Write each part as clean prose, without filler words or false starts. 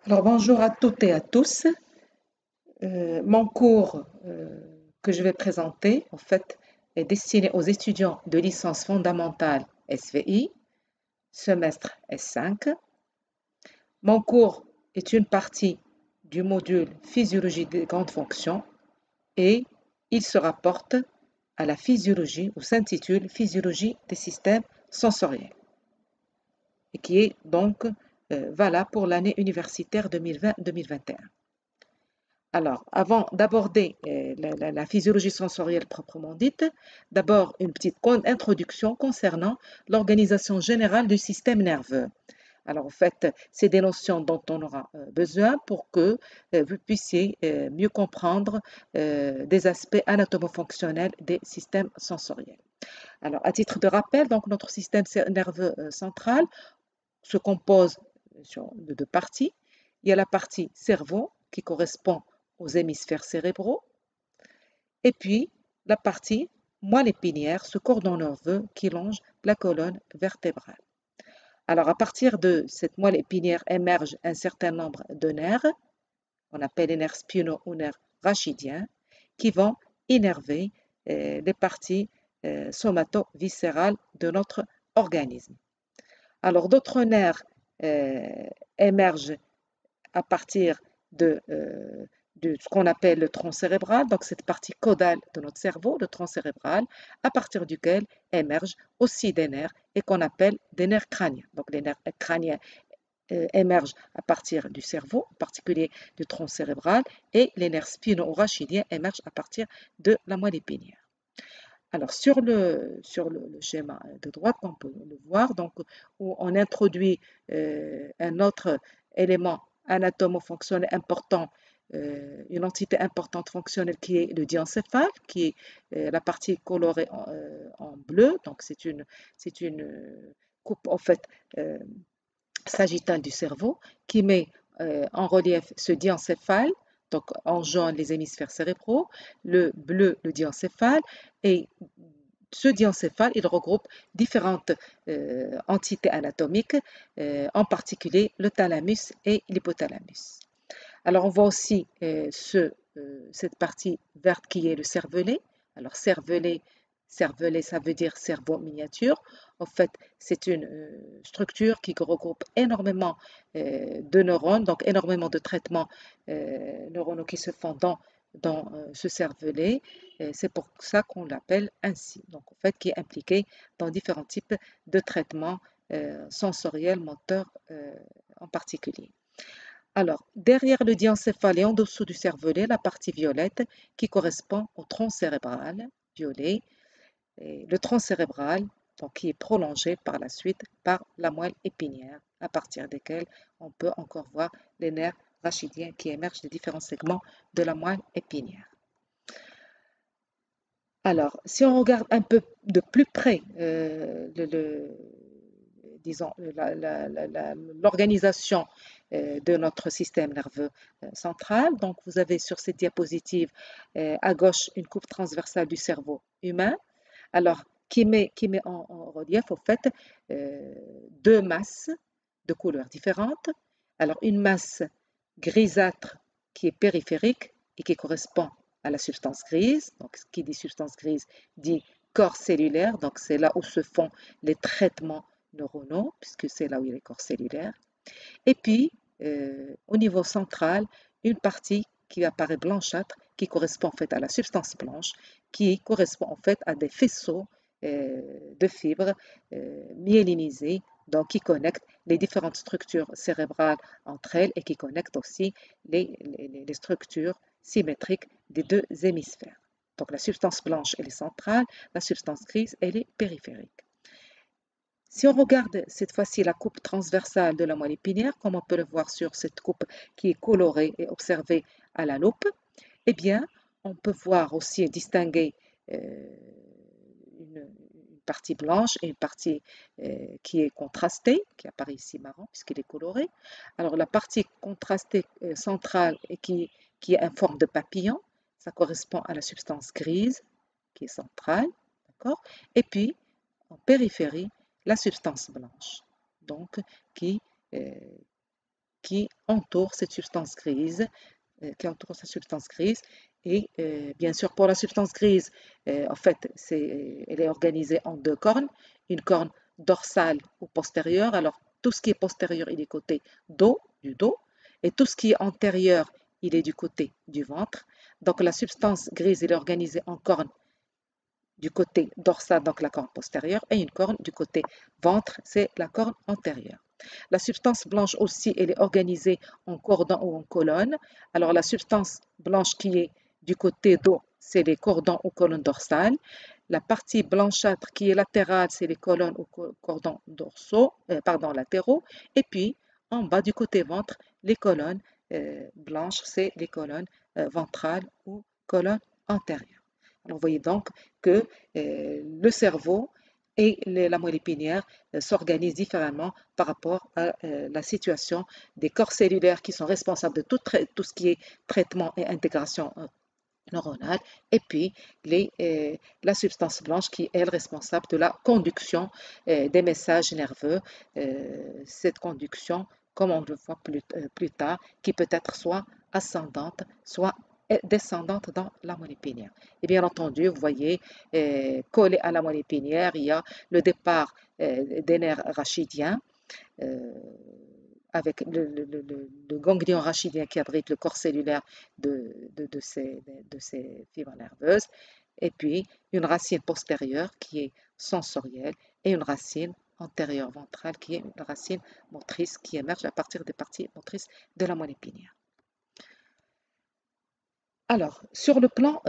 Alors bonjour à toutes et à tous. Mon cours que je vais présenter, en fait, est destiné aux étudiants de licence fondamentale SVI, semestre S5. Mon cours est une partie du module Physiologie des grandes fonctions et il se rapporte à la physiologie ou s'intitule Physiologie des systèmes sensoriels et qui est donc valable pour l'année universitaire 2020-2021. Alors, avant d'aborder la physiologie sensorielle proprement dite, d'abord une petite introduction concernant l'organisation générale du système nerveux. Alors, en fait, c'est des notions dont on aura besoin pour que vous puissiez mieux comprendre des aspects anatomo-fonctionnels des systèmes sensoriels. Alors, à titre de rappel, donc notre système nerveux central se compose de deux parties. Il y a la partie cerveau qui correspond aux hémisphères cérébraux et puis la partie moelle épinière, ce cordon nerveux qui longe la colonne vertébrale. Alors à partir de cette moelle épinière émergent un certain nombre de nerfs, on appelle les nerfs spinaux ou nerfs rachidiens, qui vont innerver les parties somato-viscérales de notre organisme. Alors d'autres nerfs émergent à partir de ce qu'on appelle le tronc cérébral, donc cette partie caudale de notre cerveau, le tronc cérébral, à partir duquel émergent aussi des nerfs et qu'on appelle des nerfs crâniens. Donc les nerfs crâniens émergent à partir du cerveau, en particulier du tronc cérébral, et les nerfs spino-rachidiens émergent à partir de la moelle épinière. Alors, sur le schéma de droite, on peut le voir, donc, où on introduit un autre élément anatomo-fonctionnel important, une entité importante fonctionnelle qui est le diencéphale, qui est la partie colorée en bleu. Donc, c'est une coupe, en fait, euh, sagittale du cerveau qui met en relief ce diencéphale, donc en jaune les hémisphères cérébraux, le bleu le diencéphale, et ce diencéphale, il regroupe différentes entités anatomiques, en particulier le thalamus et l'hypothalamus. Alors on voit aussi cette partie verte qui est le cervelet. Alors cervelet, ça veut dire cerveau miniature. En fait, c'est une structure qui regroupe énormément de neurones, donc énormément de traitements neuronaux qui se font dans ce cervelet. C'est pour ça qu'on l'appelle ainsi. Donc en fait, qui est impliqué dans différents types de traitements sensoriels, moteurs en particulier. Alors, derrière le diencéphale et en dessous du cervelet, la partie violette qui correspond au tronc cérébral violet. Et le tronc cérébral, donc, qui est prolongé par la suite par la moelle épinière, à partir desquelles on peut encore voir les nerfs rachidiens qui émergent des différents segments de la moelle épinière. Alors, si on regarde un peu de plus près disons, l'organisation de notre système nerveux central. Donc, vous avez sur cette diapositive à gauche une coupe transversale du cerveau humain, alors qui met en relief, au fait, deux masses de couleurs différentes. Alors, une masse grisâtre qui est périphérique et qui correspond à la substance grise. Donc, qui dit substance grise dit corps cellulaire. Donc, c'est là où se font les traitements neuronaux, puisque c'est là où il y a les corps cellulaires. Et puis, au niveau central, une partie qui apparaît blanchâtre, qui correspond en fait à la substance blanche, qui correspond en fait à des faisceaux de fibres myélinisées, donc qui connectent les différentes structures cérébrales entre elles et qui connectent aussi les structures symétriques des deux hémisphères. Donc la substance blanche, elle est centrale, la substance grise, elle est périphérique. Si on regarde cette fois-ci la coupe transversale de la moelle épinière, comme on peut le voir sur cette coupe qui est colorée et observée à la loupe, eh bien, on peut voir aussi distinguer une partie blanche et une partie qui est contrastée, qui apparaît ici marron puisqu'elle est colorée. Alors la partie contrastée centrale et qui est en forme de papillon, ça correspond à la substance grise qui est centrale, d'accord? Et puis en périphérie, la substance blanche, donc qui, euh, qui entoure cette substance grise, et bien sûr pour la substance grise, en fait, elle est organisée en deux cornes, une corne dorsale ou postérieure. Alors tout ce qui est postérieur, il est côté du dos, et tout ce qui est antérieur, il est du côté du ventre. Donc la substance grise, elle est organisée en corne du côté dorsal, donc la corne postérieure, et une corne du côté ventre, c'est la corne antérieure. La substance blanche aussi, elle est organisée en cordon ou en colonne. Alors la substance blanche qui est du côté dos, c'est les cordons ou colonnes dorsales. La partie blanchâtre qui est latérale, c'est les colonnes ou cordons latéraux. Et puis, en bas du côté ventre, les colonnes blanches, c'est les colonnes ventrales ou colonnes antérieures. Alors, vous voyez donc que le cerveau et la moelle épinière s'organisent différemment par rapport à la situation des corps cellulaires qui sont responsables de tout ce qui est traitement et intégration neuronale, et puis la substance blanche qui est elle responsable de la conduction des messages nerveux. Cette conduction, comme on le voit plus tard, qui peut être soit ascendante, soit descendante dans la moelle épinière. Et bien entendu, vous voyez, collé à la moelle épinière, il y a le départ des nerfs rachidiens, euh, avec le ganglion rachidien qui abrite le corps cellulaire de ces fibres nerveuses, et puis une racine postérieure qui est sensorielle, et une racine antérieure ventrale qui est une racine motrice qui émerge à partir des parties motrices de la moelle épinière. Alors, sur le plan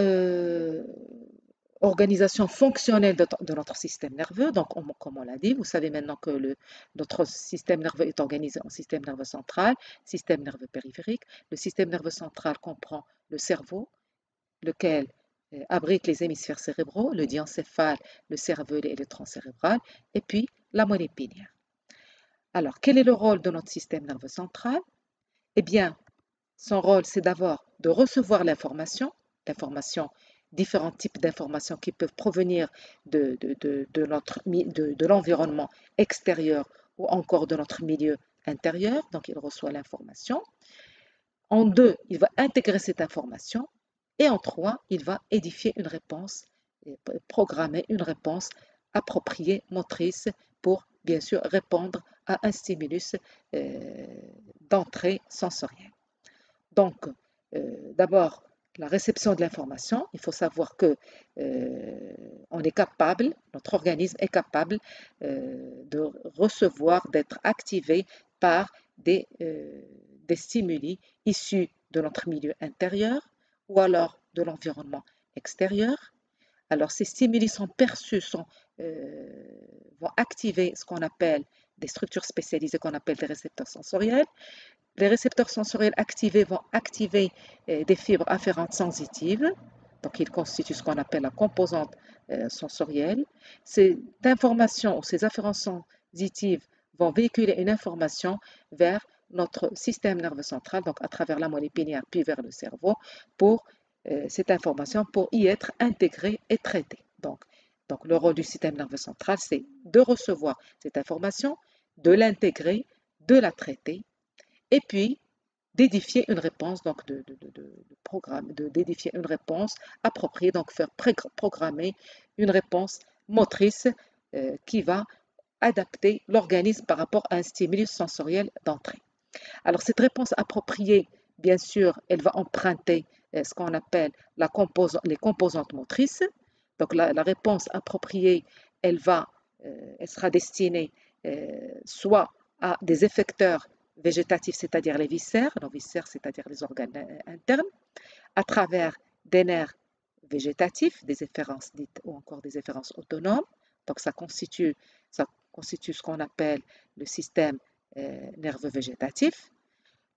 organisation fonctionnelle de notre système nerveux, donc comme on l'a dit, vous savez maintenant que notre système nerveux est organisé en système nerveux central, système nerveux périphérique. Le système nerveux central comprend le cerveau, lequel abrite les hémisphères cérébraux, le diencéphale, le cervelet et le tronc cérébral, et puis la moelle épinière. Alors, quel est le rôle de notre système nerveux central? Eh bien, son rôle, c'est d'abord de recevoir l'information, différents types d'informations qui peuvent provenir de l'environnement extérieur ou encore de notre milieu intérieur. Donc, il reçoit l'information. En deux, il va intégrer cette information. Et en trois, il va édifier une réponse, programmer une réponse appropriée, motrice, pour bien sûr répondre à un stimulus d'entrée sensorielle. Donc, d'abord, la réception de l'information, il faut savoir que on est capable, notre organisme est capable de recevoir, d'être activé par des stimuli issus de notre milieu intérieur ou alors de l'environnement extérieur. Alors, ces stimuli sont perçus, vont activer ce qu'on appelle des structures spécialisées qu'on appelle des récepteurs sensoriels. Les récepteurs sensoriels activés vont activer des fibres afférentes sensitives, donc ils constituent ce qu'on appelle la composante sensorielle. Ces informations ou ces afférences sensitives vont véhiculer une information vers notre système nerveux central, donc à travers la moelle épinière, puis vers le cerveau, pour cette information pour y être intégrée et traitée. Donc le rôle du système nerveux central, c'est de recevoir cette information, de l'intégrer, de la traiter, et puis d'édifier une réponse, donc d'édifier une réponse appropriée, donc faire programmer une réponse motrice qui va adapter l'organisme par rapport à un stimulus sensoriel d'entrée. Alors cette réponse appropriée, bien sûr, elle va emprunter ce qu'on appelle les composantes motrices. Donc la réponse appropriée, elle sera destinée soit à des effecteurs végétatifs, c'est-à-dire les viscères, c'est-à-dire les organes internes, à travers des nerfs végétatifs, des efférences dites ou encore des efférences autonomes. Donc ça constitue ce qu'on appelle le système nerveux végétatif.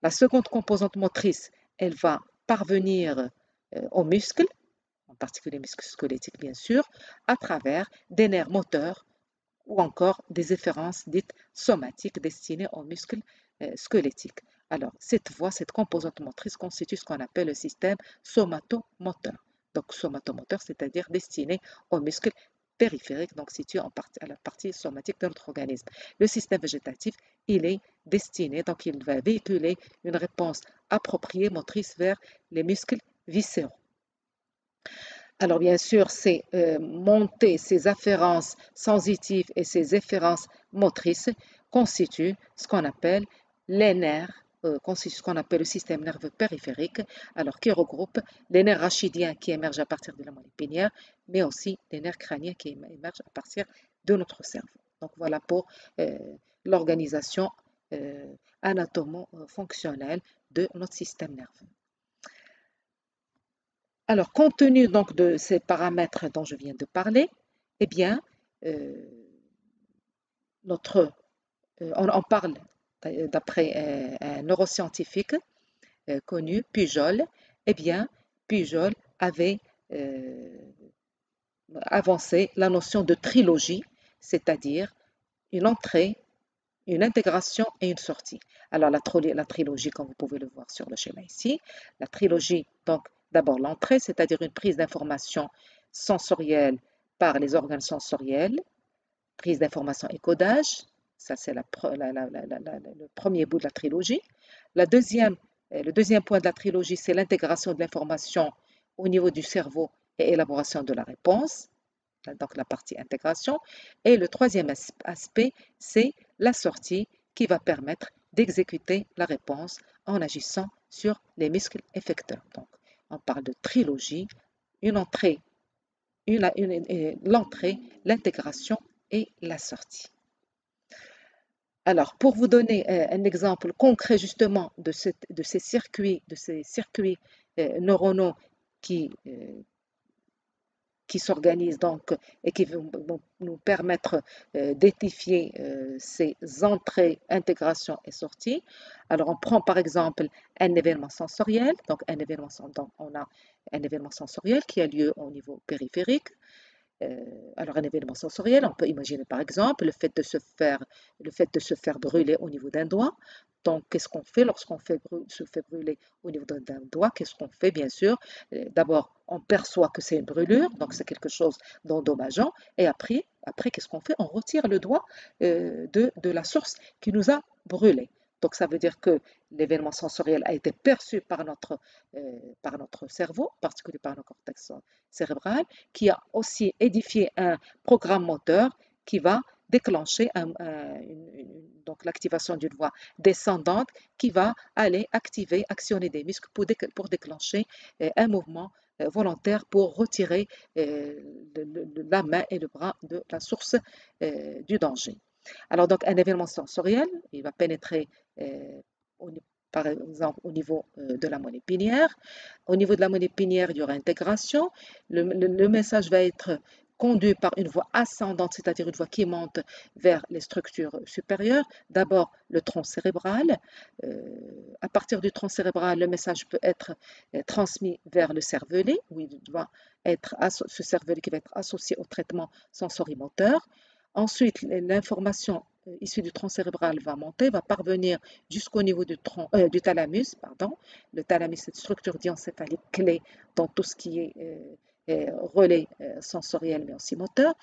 La seconde composante motrice, elle va parvenir aux muscles, en particulier les muscles squelettiques bien sûr, à travers des nerfs moteurs ou encore des efférences dites somatiques destinées aux muscles squelettiques. Alors, cette composante motrice constitue ce qu'on appelle le système somatomoteur. Donc, somatomoteur, c'est-à-dire destiné aux muscles périphérique, donc situé à la partie somatique de notre organisme. Le système végétatif, il est destiné, donc il va véhiculer une réponse appropriée motrice vers les muscles viscéraux. Alors bien sûr, ces afférences sensitives et ces efférences motrices constituent ce qu'on appelle les nerfs, constituent ce qu'on appelle le système nerveux périphérique, alors qui regroupe les nerfs rachidiens qui émergent à partir de la moelle épinière, mais aussi les nerfs crâniens qui émergent à partir de notre cerveau. Donc voilà pour l'organisation anatomo-fonctionnelle de notre système nerveux. Alors, compte tenu donc de ces paramètres dont je viens de parler, eh bien, on parle d'après un neuroscientifique connu, Pujol. Eh bien, Pujol avait avancé la notion de trilogie, c'est-à-dire une entrée, une intégration et une sortie. Alors, la trilogie, comme vous pouvez le voir sur le schéma ici, la trilogie, donc, d'abord l'entrée, c'est-à-dire une prise d'information sensorielle par les organes sensoriels, prise d'information et codage, ça c'est le premier bout de la trilogie. Le deuxième point de la trilogie, c'est l'intégration de l'information au niveau du cerveau et élaboration de la réponse, donc la partie intégration. Et le troisième aspect, c'est la sortie qui va permettre d'exécuter la réponse en agissant sur les muscles effecteurs. Donc, on parle de trilogie, une entrée, l'entrée, l'intégration et la sortie. Alors, pour vous donner un exemple concret justement de ces circuits neuronaux qui s'organisent donc et qui vont nous permettre d'édifier ces entrées, intégration et sortie. Alors, on prend par exemple un événement sensoriel. Donc, on a un événement sensoriel qui a lieu au niveau périphérique. Alors, un événement sensoriel, on peut imaginer par exemple le fait de se faire brûler au niveau d'un doigt. Donc, qu'est-ce qu'on fait lorsqu'on se fait brûler au niveau d'un doigt? Qu'est-ce qu'on fait? Bien sûr, d'abord, on perçoit que c'est une brûlure, donc c'est quelque chose d'endommageant. Et après qu'est-ce qu'on fait? On retire le doigt de la source qui nous a brûlé. Donc, ça veut dire que l'événement sensoriel a été perçu par notre cerveau, en particulier par le cortex cérébral, qui a aussi édifié un programme moteur qui va déclencher donc l'activation d'une voie descendante qui va aller actionner des muscles pour déclencher un mouvement volontaire pour retirer la main et le bras de la source du danger. Alors donc un événement sensoriel, il va pénétrer par exemple au niveau de la moelle épinière. Au niveau de la moelle épinière, il y aura intégration. Le message va être conduit par une voie ascendante, c'est-à-dire une voie qui monte vers les structures supérieures. D'abord, le tronc cérébral. À partir du tronc cérébral, le message peut être transmis vers le cervelet, où il doit être ce cervelet qui va être associé au traitement sensorimoteur. Ensuite, l'information issue du tronc cérébral va monter, va parvenir jusqu'au niveau du thalamus. Pardon. Le thalamus, c'est une structure diencéphalique clé dans tout ce qui est relais sensoriel mais aussi moteur.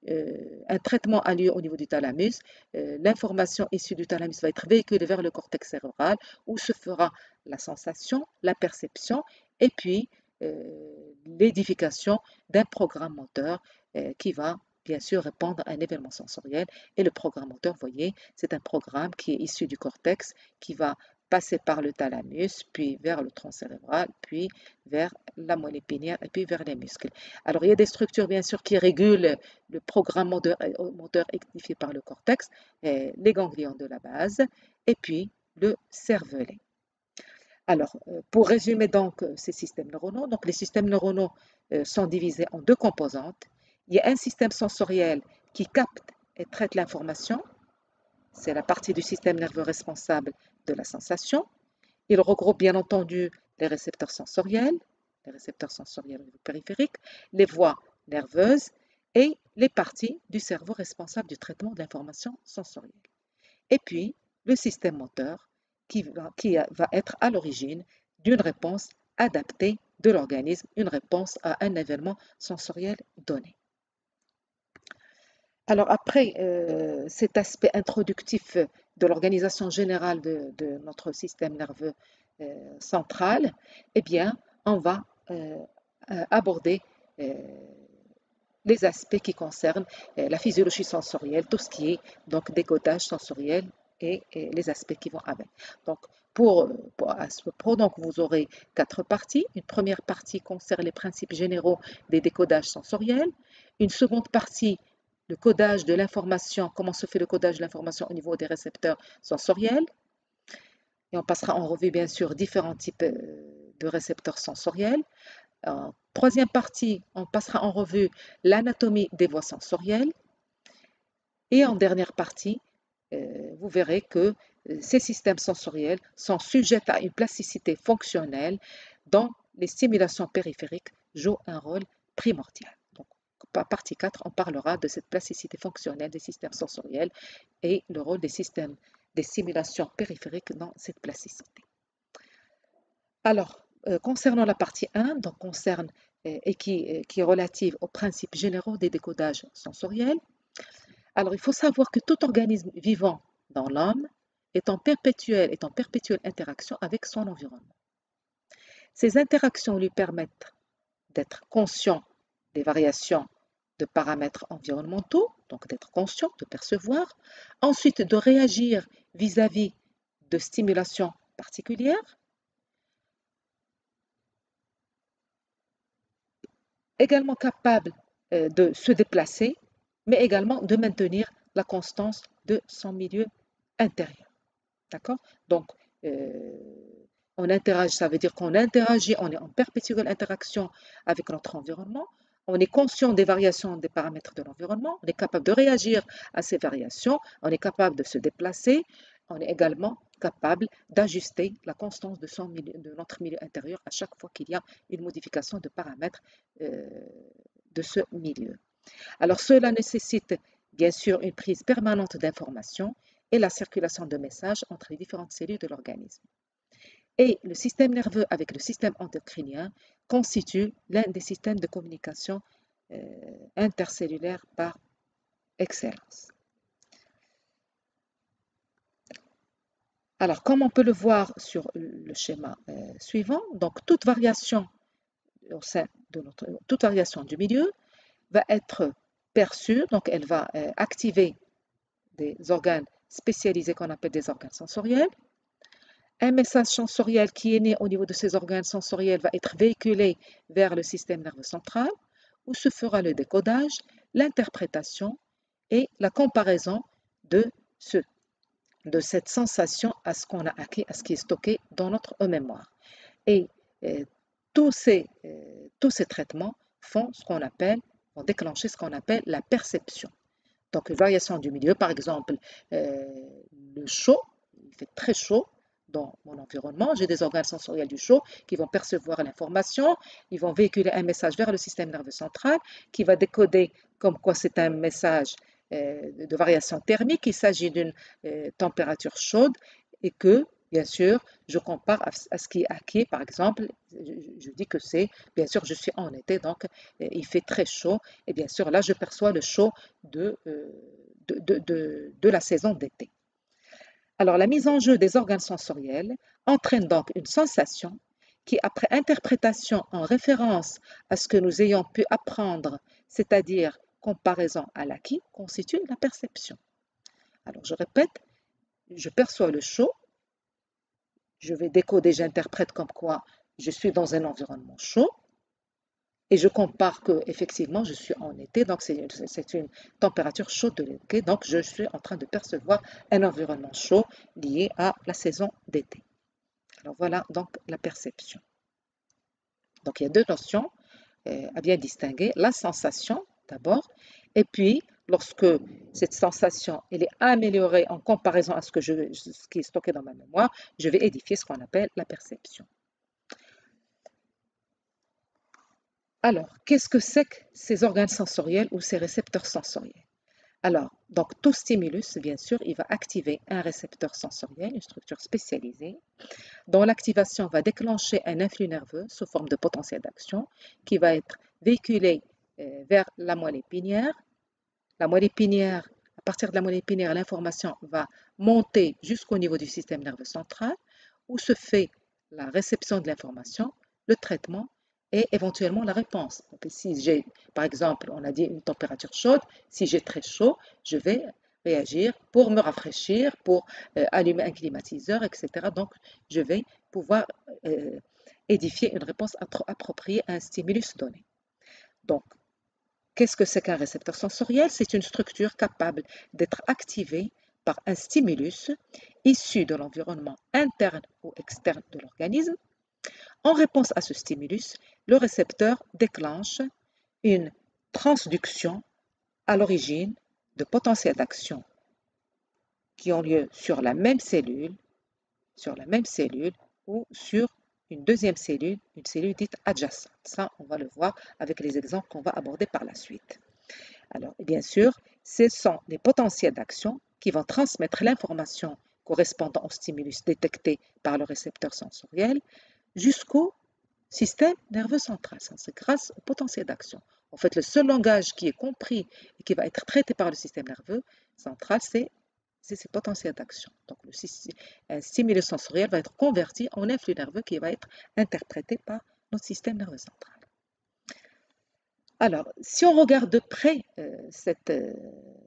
Un traitement a lieu au niveau du thalamus. L'information issue du thalamus va être véhiculée vers le cortex cérébral où se fera la sensation, la perception et puis l'édification d'un programme moteur qui va bien sûr répondre à un événement sensoriel. Et le programme moteur, vous voyez, c'est un programme qui est issu du cortex qui va passer par le thalamus, puis vers le tronc cérébral, puis vers la moelle épinière et puis vers les muscles. Alors, il y a des structures, bien sûr, qui régulent le programme moteur édifié par le cortex, les ganglions de la base et puis le cervelet. Alors, pour résumer donc ces systèmes neuronaux, donc les systèmes neuronaux sont divisés en deux composantes. Il y a un système sensoriel qui capte et traite l'information. C'est la partie du système nerveux responsable de la sensation. Il regroupe bien entendu les récepteurs sensoriels périphériques, les voies nerveuses et les parties du cerveau responsables du traitement de l'information sensorielle. Et puis, le système moteur qui va être à l'origine d'une réponse adaptée de l'organisme, une réponse à un événement sensoriel donné. Alors après cet aspect introductif de l'organisation générale de notre système nerveux central, eh bien, on va aborder euh, les aspects qui concernent la physiologie sensorielle, tout ce qui est donc décodage sensoriel et les aspects qui vont avec. Donc, à ce propos, donc, vous aurez 4 parties. Une première partie concerne les principes généraux des décodages sensoriels. Une seconde partie, le codage de l'information, comment se fait le codage de l'information au niveau des récepteurs sensoriels. Et on passera en revue, bien sûr, différents types de récepteurs sensoriels. En troisième partie, on passera en revue l'anatomie des voies sensorielles. Et en dernière partie, vous verrez que ces systèmes sensoriels sont sujets à une plasticité fonctionnelle dont les stimulations périphériques jouent un rôle primordial. Donc, partie 4, on parlera de cette plasticité fonctionnelle des systèmes sensoriels et le rôle des stimulations périphériques dans cette plasticité. Alors, concernant la partie 1, donc concerne et qui est relative aux principes généraux des décodages sensoriels. Alors, il faut savoir que tout organisme vivant dans l'homme est en perpétuelle interaction avec son environnement. Ces interactions lui permettent d'être conscient des variations de paramètres environnementaux, donc d'être conscient, de percevoir, ensuite de réagir vis-à-vis de stimulations particulières, également capable de se déplacer, mais également de maintenir la constance de son milieu intérieur. D'accord? Donc, euh, on interagit, ça veut dire qu'on interagit, on est en perpétuelle interaction avec notre environnement, on est conscient des variations des paramètres de l'environnement, on est capable de réagir à ces variations, on est capable de se déplacer, on est également capable d'ajuster la constance de notre milieu intérieur à chaque fois qu'il y a une modification de paramètres euh, de ce milieu. Alors cela nécessite bien sûr une prise permanente d'informations et la circulation de messages entre les différentes cellules de l'organisme. Et le système nerveux avec le système endocrinien constitue l'un des systèmes de communication intercellulaire par excellence. Alors, comme on peut le voir sur le schéma suivant, donc toute variation au sein de toute variation du milieu va être perçue, donc elle va activer des organes spécialisés qu'on appelle des organes sensoriels. Un message sensoriel qui est né au niveau de ces organes sensoriels va être véhiculé vers le système nerveux central, où se fera le décodage, l'interprétation et la comparaison de, ce, de cette sensation à ce qu'on a acquis, à ce qui est stocké dans notre mémoire. Et euh, tous ces traitements vont déclencher ce qu'on appelle la perception. Donc, une variation du milieu, par exemple, le chaud, il fait très chaud dans mon environnement, j'ai des organes sensoriels du chaud qui vont percevoir l'information, ils vont véhiculer un message vers le système nerveux central qui va décoder comme quoi c'est un message de variation thermique, il s'agit d'une température chaude et que, bien sûr, je compare à ce qui est acquis, par exemple, je dis que c'est, bien sûr, je suis en été, donc il fait très chaud, et bien sûr, là, je perçois le chaud de la saison d'été. Alors, la mise en jeu des organes sensoriels entraîne donc une sensation qui, après interprétation en référence à ce que nous ayons pu apprendre, c'est-à-dire comparaison à l'acquis, constitue la perception. Alors, je répète, je perçois le chaud, je vais décoder, j'interprète comme quoi je suis dans un environnement chaud, et je compare que effectivement je suis en été, donc c'est une température chaude de l'été, donc je suis en train de percevoir un environnement chaud lié à la saison d'été. Alors voilà donc la perception. Donc il y a deux notions à bien distinguer, la sensation d'abord, et puis lorsque cette sensation elle est améliorée en comparaison à ce qui est stocké dans ma mémoire, je vais édifier ce qu'on appelle la perception. Alors, qu'est-ce que c'est que ces organes sensoriels ou ces récepteurs sensoriels? Alors, donc tout stimulus, bien sûr, il va activer un récepteur sensoriel, une structure spécialisée, dont l'activation va déclencher un influx nerveux sous forme de potentiel d'action qui va être véhiculé vers la moelle épinière, la moelle épinière, à partir de la moelle épinière, l'information va monter jusqu'au niveau du système nerveux central, où se fait la réception de l'information, le traitement et éventuellement la réponse. Donc, si j'ai, par exemple, on a dit une température chaude, si j'ai très chaud, je vais réagir pour me rafraîchir, pour allumer un climatiseur, etc. Donc, je vais pouvoir édifier une réponse appropriée à un stimulus donné. Donc, qu'est-ce que c'est qu'un récepteur sensoriel? C'est une structure capable d'être activée par un stimulus issu de l'environnement interne ou externe de l'organisme. En réponse à ce stimulus, le récepteur déclenche une transduction à l'origine de potentiels d'action qui ont lieu sur la même cellule ou sur une deuxième cellule, une cellule dite adjacente. Ça, on va le voir avec les exemples qu'on va aborder par la suite. Alors, bien sûr, ce sont les potentiels d'action qui vont transmettre l'information correspondant au stimulus détecté par le récepteur sensoriel jusqu'au système nerveux central. C'est grâce au potentiel d'action. En fait, le seul langage qui est compris et qui va être traité par le système nerveux central, c'est ces potentiels d'action. Donc, un stimulus sensoriel va être converti en influx nerveux qui va être interprété par notre système nerveux central. Alors, si on regarde de près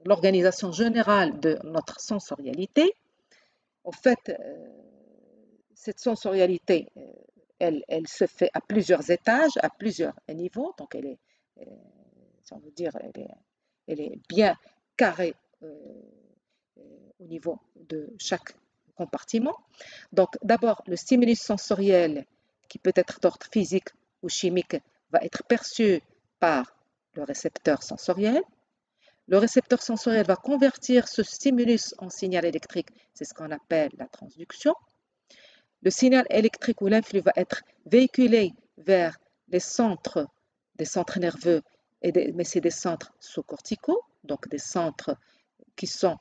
l'organisation générale de notre sensorialité, en fait, cette sensorialité, elle se fait à plusieurs étages, à plusieurs niveaux. Donc, si on veut dire, elle est bien carrée au niveau de chaque compartiment. Donc, d'abord, le stimulus sensoriel, qui peut être d'ordre physique ou chimique, va être perçu par le récepteur sensoriel. Le récepteur sensoriel va convertir ce stimulus en signal électrique, c'est ce qu'on appelle la transduction. Le signal électrique ou l'influx va être véhiculé vers les centres, des centres nerveux, mais c'est des centres sous-corticaux, donc des centres qui sont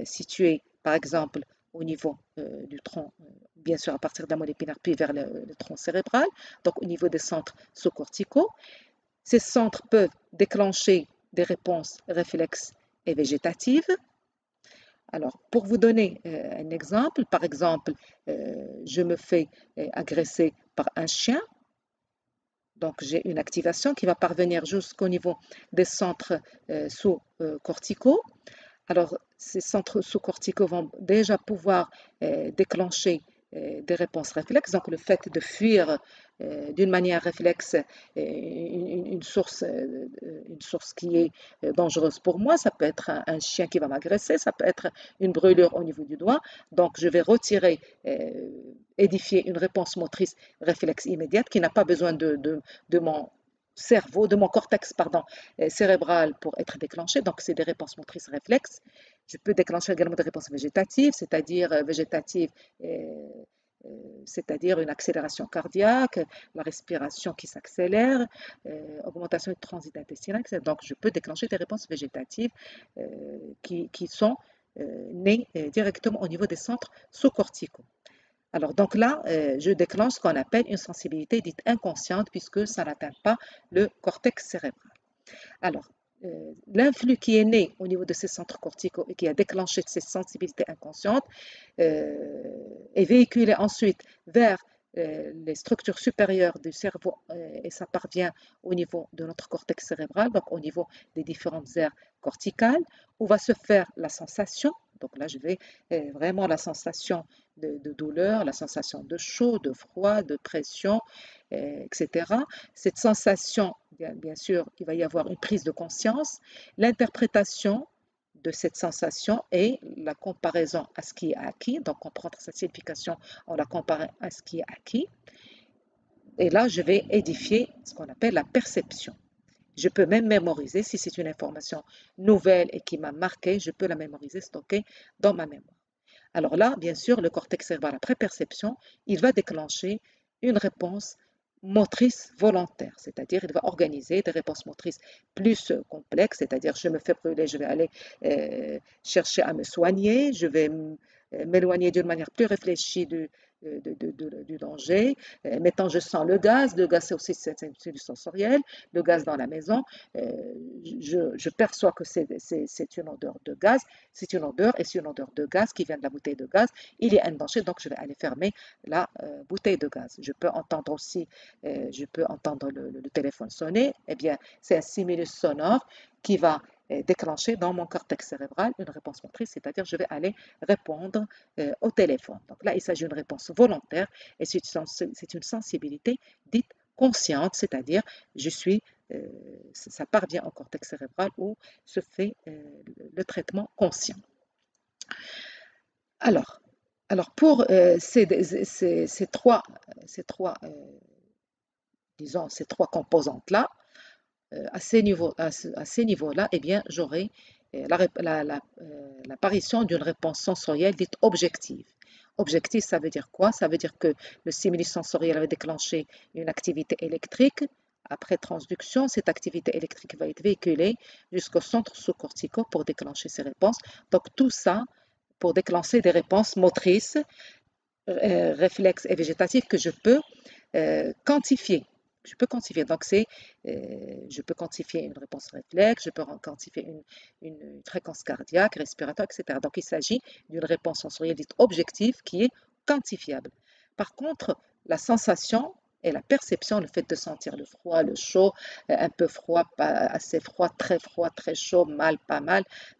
situés, par exemple, au niveau du tronc, bien sûr à partir de la moelle épinière, puis vers le tronc cérébral, donc au niveau des centres sous-corticaux. Ces centres peuvent déclencher des réponses réflexes et végétatives. Alors, pour vous donner un exemple, par exemple, je me fais agresser par un chien. Donc, j'ai une activation qui va parvenir jusqu'au niveau des centres sous-corticaux. Alors, ces centres sous-corticaux vont déjà pouvoir déclencher des réponses réflexes. Donc, le fait de fuir d'une manière réflexe une source qui est dangereuse pour moi, ça peut être un chien qui va m'agresser, ça peut être une brûlure au niveau du doigt. Donc, je vais retirer, édifier une réponse motrice réflexe immédiate qui n'a pas besoin de mon cerveau, de mon cortex cérébral pour être déclenché. Donc, c'est des réponses motrices réflexes. Je peux déclencher également des réponses végétatives, c'est-à-dire une accélération cardiaque, la respiration qui s'accélère, augmentation du transit intestinal, etc. Donc, je peux déclencher des réponses végétatives qui sont nées directement au niveau des centres sous-corticaux. Alors, donc là, je déclenche ce qu'on appelle une sensibilité dite inconsciente puisque ça n'atteint pas le cortex cérébral. Alors, l'influx qui est né au niveau de ces centres corticaux et qui a déclenché ces sensibilités inconscientes est véhiculé ensuite vers les structures supérieures du cerveau et ça parvient au niveau de notre cortex cérébral, donc au niveau des différentes aires corticales, où va se faire la sensation. Donc là, je vais vraiment la sensation de douleur, la sensation de chaud, de froid, de pression, etc. Cette sensation, bien sûr, il va y avoir une prise de conscience, l'interprétation de cette sensation et la comparaison à ce qui est acquis. Donc, on prend sa signification, on la compare à ce qui est acquis. Et là, je vais édifier ce qu'on appelle la perception. Je peux même mémoriser, si c'est une information nouvelle et qui m'a marqué, je peux la mémoriser, stocker dans ma mémoire. Alors là, bien sûr, le cortex cérébral après perception, il va déclencher une réponse motrice volontaire, c'est-à-dire il va organiser des réponses motrices plus complexes, c'est-à-dire je me fais brûler, je vais aller chercher à me soigner, je vais m'éloigner d'une manière plus réfléchie du danger. Mettons, je sens le gaz c'est aussi du sensoriel, le gaz dans la maison. Je perçois que c'est une odeur de gaz, c'est une odeur et c'est une odeur de gaz qui vient de la bouteille de gaz. Il y a un danger, donc je vais aller fermer la bouteille de gaz. Je peux entendre aussi, je peux entendre le téléphone sonner. Eh bien, c'est un stimulus sonore qui va déclencher dans mon cortex cérébral une réponse motrice, c'est-à-dire je vais aller répondre au téléphone. Donc là, il s'agit d'une réponse volontaire et c'est une sensibilité dite consciente, c'est-à-dire ça parvient au cortex cérébral où se fait le traitement conscient. Alors pour ces trois composantes-là, à ces niveaux-là, eh bien, j'aurai l'apparition d'une réponse sensorielle dite objective. Objectif, ça veut dire quoi? Ça veut dire que le stimulus sensoriel va déclencher une activité électrique. Après transduction, cette activité électrique va être véhiculée jusqu'au centre sous-corticaux pour déclencher ces réponses. Donc tout ça pour déclencher des réponses motrices, réflexes et végétatives que je peux quantifier. Je peux quantifier. Donc, je peux quantifier une réponse réflexe, je peux quantifier une fréquence cardiaque, respiratoire, etc. Donc, il s'agit d'une réponse sensorielle dite objective qui est quantifiable. Par contre, la sensation et la perception, le fait de sentir le froid, le chaud, un peu froid, pas assez froid, très chaud, mal, pas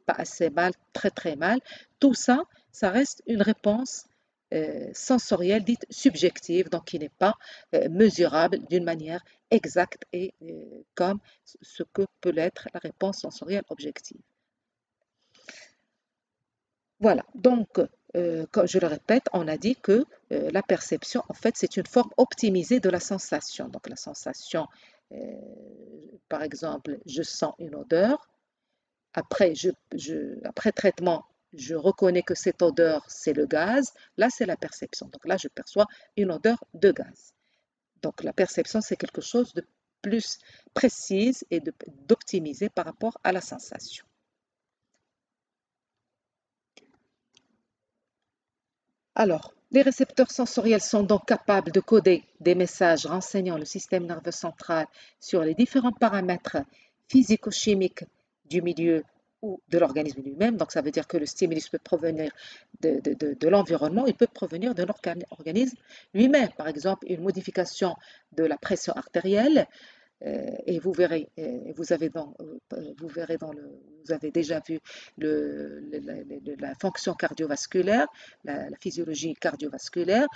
assez mal, très très mal, tout ça, ça reste une réponse sensorielle dite subjective, donc qui n'est pas mesurable d'une manière exacte et comme ce que peut l'être la réponse sensorielle objective. Voilà, donc comme je le répète, on a dit que la perception, en fait, c'est une forme optimisée de la sensation. Donc la sensation, par exemple, je sens une odeur, après traitement, je reconnais que cette odeur, c'est le gaz. Là, c'est la perception. Donc là, je perçois une odeur de gaz. Donc la perception, c'est quelque chose de plus précise et d'optimisé par rapport à la sensation. Alors, les récepteurs sensoriels sont donc capables de coder des messages renseignant le système nerveux central sur les différents paramètres physico-chimiques du milieu ou de l'organisme lui-même. Donc, ça veut dire que le stimulus peut provenir de l'environnement, il peut provenir de l'organisme lui-même. Par exemple, une modification de la pression artérielle, et vous verrez, vous avez déjà vu la fonction cardiovasculaire, la physiologie cardiovasculaire.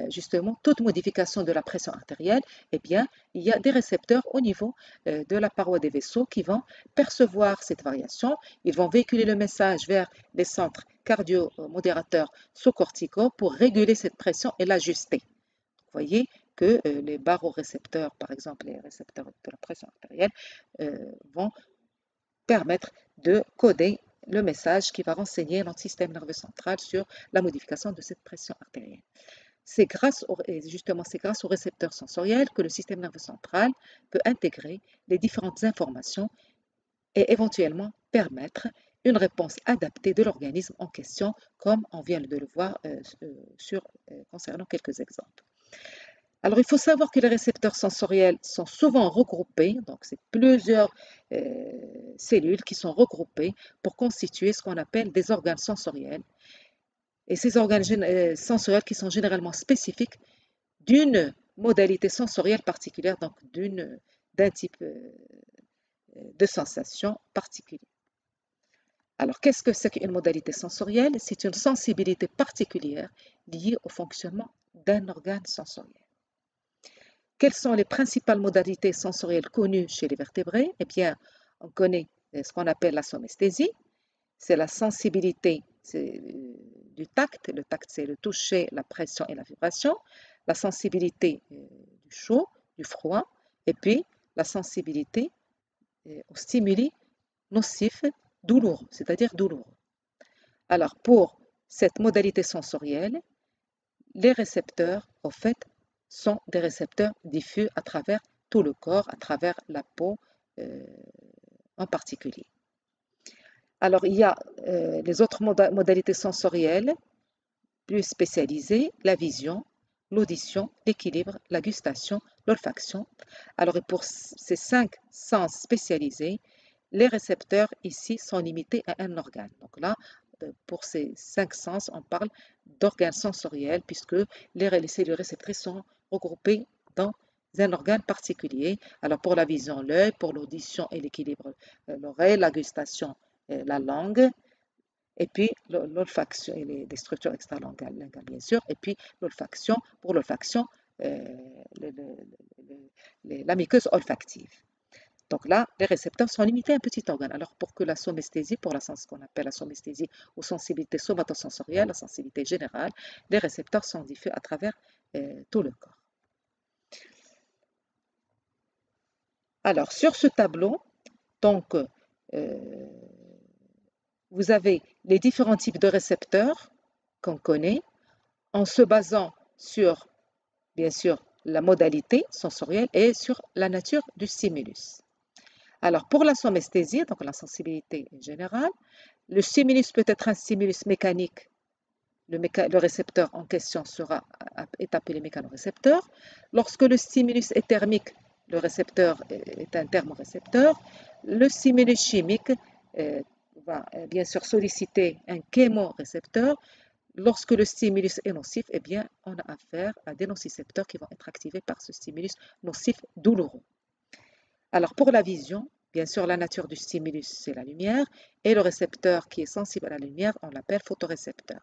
Justement, toute modification de la pression artérielle, eh bien, il y a des récepteurs au niveau de la paroi des vaisseaux qui vont percevoir cette variation. Ils vont véhiculer le message vers les centres cardio-modérateurs sous-corticaux pour réguler cette pression et l'ajuster. Vous voyez que les barorécepteurs, par exemple les récepteurs de la pression artérielle, vont permettre de coder le message qui va renseigner notre système nerveux central sur la modification de cette pression artérielle. C'est grâce aux récepteurs sensoriels que le système nerveux central peut intégrer les différentes informations et éventuellement permettre une réponse adaptée de l'organisme en question, comme on vient de le voir concernant quelques exemples. Alors, il faut savoir que les récepteurs sensoriels sont souvent regroupés, donc c'est plusieurs cellules qui sont regroupées pour constituer ce qu'on appelle des organes sensoriels. Et ces organes sensoriels qui sont généralement spécifiques d'une modalité sensorielle particulière, donc d'un type de sensation particulier. Alors, qu'est-ce que c'est qu'une modalité sensorielle? C'est une sensibilité particulière liée au fonctionnement d'un organe sensoriel. Quelles sont les principales modalités sensorielles connues chez les vertébrés? Eh bien, on connaît ce qu'on appelle la somesthésie. C'est la sensibilité du tact. Le tact, c'est le toucher, la pression et la vibration. La sensibilité du chaud, du froid. Et puis, la sensibilité aux stimuli nocifs, douloureux, c'est-à-dire douloureux. Alors, pour cette modalité sensorielle, les récepteurs, au fait, sont des récepteurs diffus à travers tout le corps, à travers la peau en particulier. Alors, il y a les autres modalités sensorielles plus spécialisés, la vision, l'audition, l'équilibre, la gustation, l'olfaction. Alors, et pour ces 5 sens spécialisés, les récepteurs ici sont limités à un organe. Donc là, pour ces 5 sens, on parle d'organes sensoriels puisque les cellules réceptrices sont regroupées dans un organe particulier. Alors pour la vision, l'œil, pour l'audition et l'équilibre, l'oreille, la gustation, la langue, et puis l'olfaction et les structures extralinguales, bien sûr, et puis l'olfaction, pour l'olfaction, la muqueuse olfactive. Donc là, les récepteurs sont limités à un petit organe. Alors pour que la somesthésie, pour ce qu'on appelle la somesthésie ou sensibilité somatosensorielle, la sensibilité générale, les récepteurs sont diffusés à travers tout le corps. Alors sur ce tableau, donc, vous avez les différents types de récepteurs qu'on connaît en se basant sur, bien sûr, la modalité sensorielle et sur la nature du stimulus. Alors, pour la somesthésie, donc la sensibilité générale, le stimulus peut être un stimulus mécanique. Le récepteur en question est appelé mécanorécepteur. Lorsque le stimulus est thermique, le récepteur est un thermorécepteur. Le stimulus chimique va bien sûr solliciter un chémorécepteur. Lorsque le stimulus est nocif, eh bien, on a affaire à des nocicepteurs qui vont être activés par ce stimulus nocif douloureux. Alors, pour la vision, bien sûr, la nature du stimulus, c'est la lumière, et le récepteur qui est sensible à la lumière, on l'appelle photorécepteur.